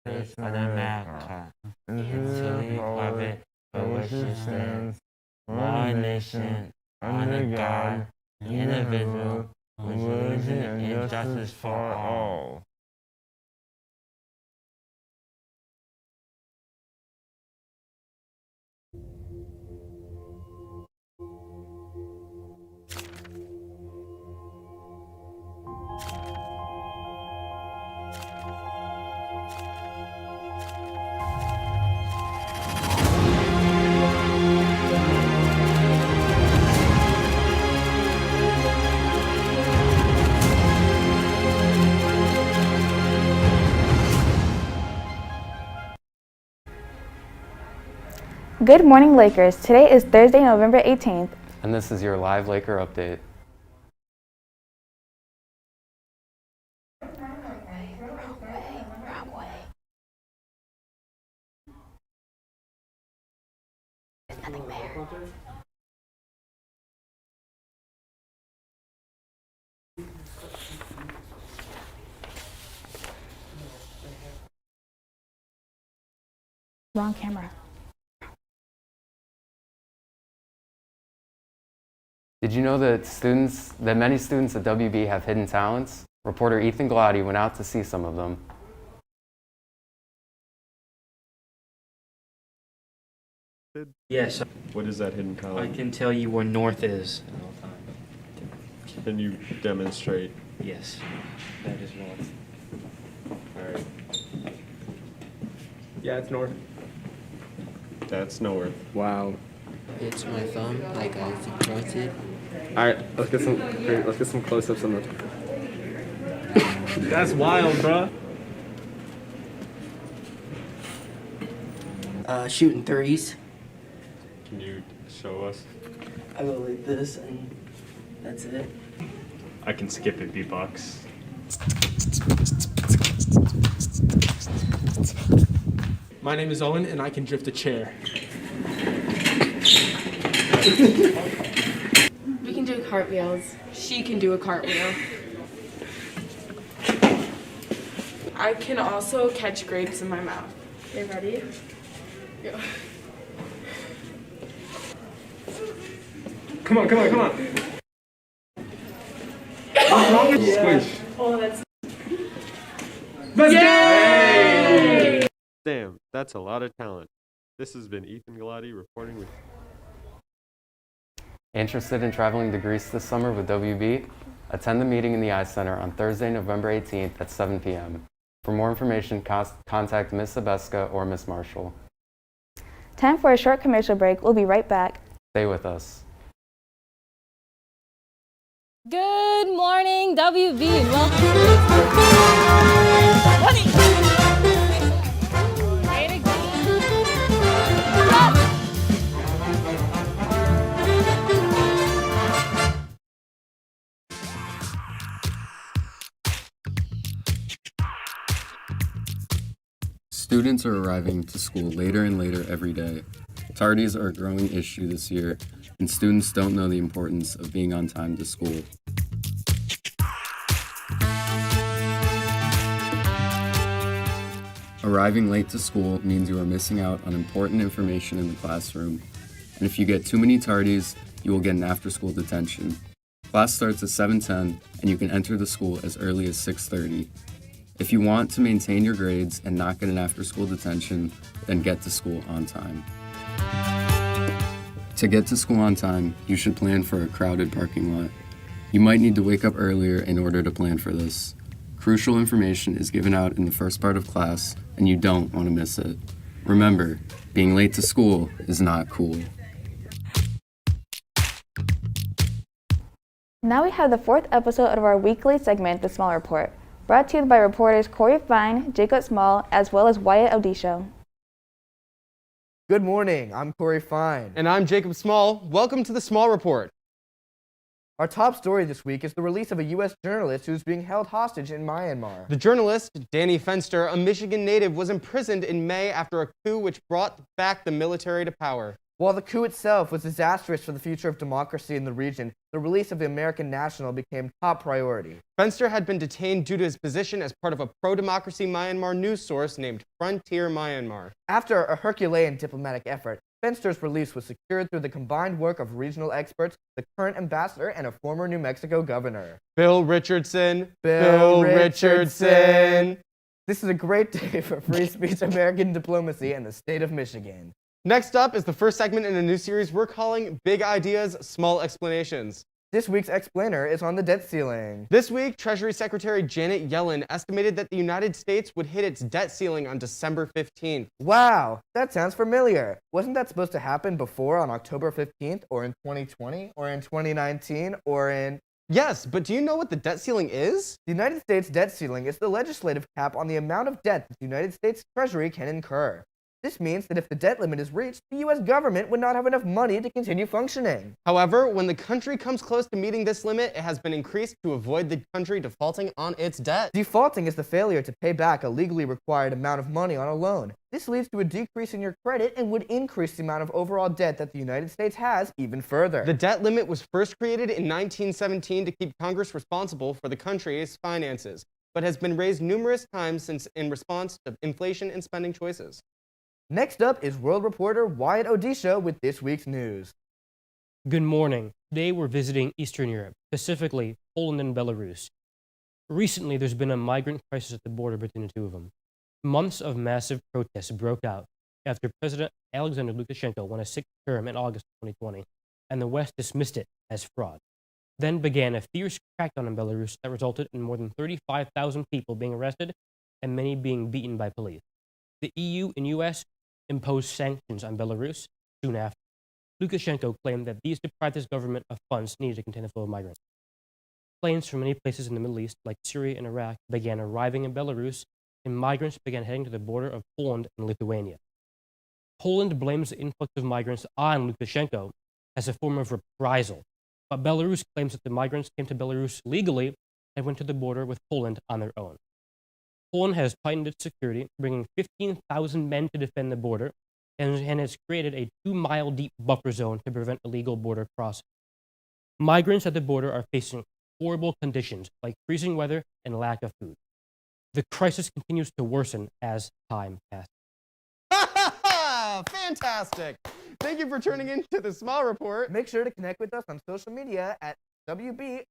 States of America, into the republic for which it stands, one nation, under God, indivisible, with liberty and justice for all. Good morning, Lakers. Today is Thursday, November 18th. And this is your live Laker update. There's nothing there. Wrong camera. Did you know that many students at WB have hidden talents? Reporter Ethan Glady went out to see some of them. Yes, What is that hidden I talent? can tell you where north is. Can you demonstrate? Yes, that is north. Alright, Yeah, it's north. that's north. Wow. It's my thumb, like I across it. All right, let's get some close-ups on the. That's wild, bro. Shooting threes. Can you show us? I go like this, and that's it. I can skip it, beatbox. My name is Owen, and I can drift a chair. We can do cartwheels. She can do a cartwheel. I can also catch grapes in my mouth. You ready? Go. Come on. Squish. Oh, that's. Let's Yay! Damn, that's a lot of talent. This has been Ethan Galati reporting with. Interested in traveling to Greece this summer with WB? Attend the meeting in the I Center on Thursday, November 18th at 7 p.m. For more information, contact Ms. Sabeska or Ms. Marshall. Time for a short commercial break. We'll be right back. Stay with us. Good morning, WB. Welcome. Way to go. Students are arriving to school later and later every day. Tardies are a growing issue this year, and students don't know the importance of being on time to school. Arriving late to school means you are missing out on important information in the classroom, and if you get too many tardies, you will get an after-school detention. Class starts at 7:10, and you can enter the school as early as 6:30. If you want to maintain your grades and not get an after-school detention, then get to school on time. To get to school on time, you should plan for a crowded parking lot. You might need to wake up earlier in order to plan for this. Crucial information is given out in the first part of class, and you don't want to miss it. Remember, being late to school is not cool. Now we have the 4th episode of our weekly segment, The Small Report, brought to you by reporters Corey Fine, Jacob Small, as well as Wyatt Odisho. Good morning, I'm Corey Fine. And I'm Jacob Small. Welcome to the Small Report. Our top story this week is the release of a U.S. journalist who's being held hostage in Myanmar. The journalist, Danny Fenster, a Michigan native, was imprisoned in May after a coup which brought back the military to power. While the coup itself was disastrous for the future of democracy in the region, the release of the American national became top priority. Fenster had been detained due to his position as part of a pro-democracy Myanmar news source named Frontier Myanmar. After a Herculean diplomatic effort, Fenster's release was secured through the combined work of regional experts, the current ambassador, and a former New Mexico governor. Bill Richardson. Bill Richardson. This is a great day for free speech, American diplomacy, and the state of Michigan. Next up is the first segment in a new series we're calling Big Ideas, Small Explanations. This week's explainer is on the debt ceiling. This week, Treasury Secretary Janet Yellen estimated that the United States would hit its debt ceiling on December 15th. Wow, that sounds familiar. Wasn't that supposed to happen before on October 15th, or in 2020, or in 2019, or in... Yes, but do you know what the debt ceiling is? The United States debt ceiling is the legislative cap on the amount of debt that the United States Treasury can incur. This means that if the debt limit is reached, the U.S. government would not have enough money to continue functioning. However, when the country comes close to meeting this limit, it has been increased to avoid the country defaulting on its debt. Defaulting is the failure to pay back a legally required amount of money on a loan. This leads to a decrease in your credit and would increase the amount of overall debt that the United States has even further. The debt limit was first created in 1917 to keep Congress responsible for the country's finances, but has been raised numerous times since in response to inflation and spending choices. Next up is world reporter Wyatt Odisho with this week's news. Good morning. Today we're visiting Eastern Europe, specifically Poland and Belarus. Recently, there's been a migrant crisis at the border between the two of them. Months of massive protests broke out after President Alexander Lukashenko won a 6th term in August 2020, and the West dismissed it as fraud. Then began a fierce crackdown in Belarus that resulted in more than 35,000 people being arrested and many being beaten by police. The EU and US imposed sanctions on Belarus soon after. Lukashenko claimed that these deprived his government of funds needed to contain the flow of migrants. Planes from many places in the Middle East, like Syria and Iraq, began arriving in Belarus, and migrants began heading to the border of Poland and Lithuania. Poland blames the influx of migrants on Lukashenko as a form of reprisal, but Belarus claims that the migrants came to Belarus legally and went to the border with Poland on their own. Poland has tightened its security, bringing 15,000 men to defend the border, and has created a 2-mile-deep buffer zone to prevent illegal border crossing. Migrants at the border are facing horrible conditions like freezing weather and lack of food. The crisis continues to worsen as time passes. Fantastic! Thank you for tuning in to the Small Report. Make sure to connect with us on social media at WB_.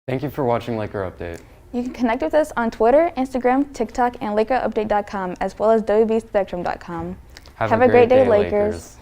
Thank you for watching LAKER Update. You can connect with us on Twitter, Instagram, TikTok, and LakerUpdate.com, as well as WBSpectrum.com. Have a great day, Lakers.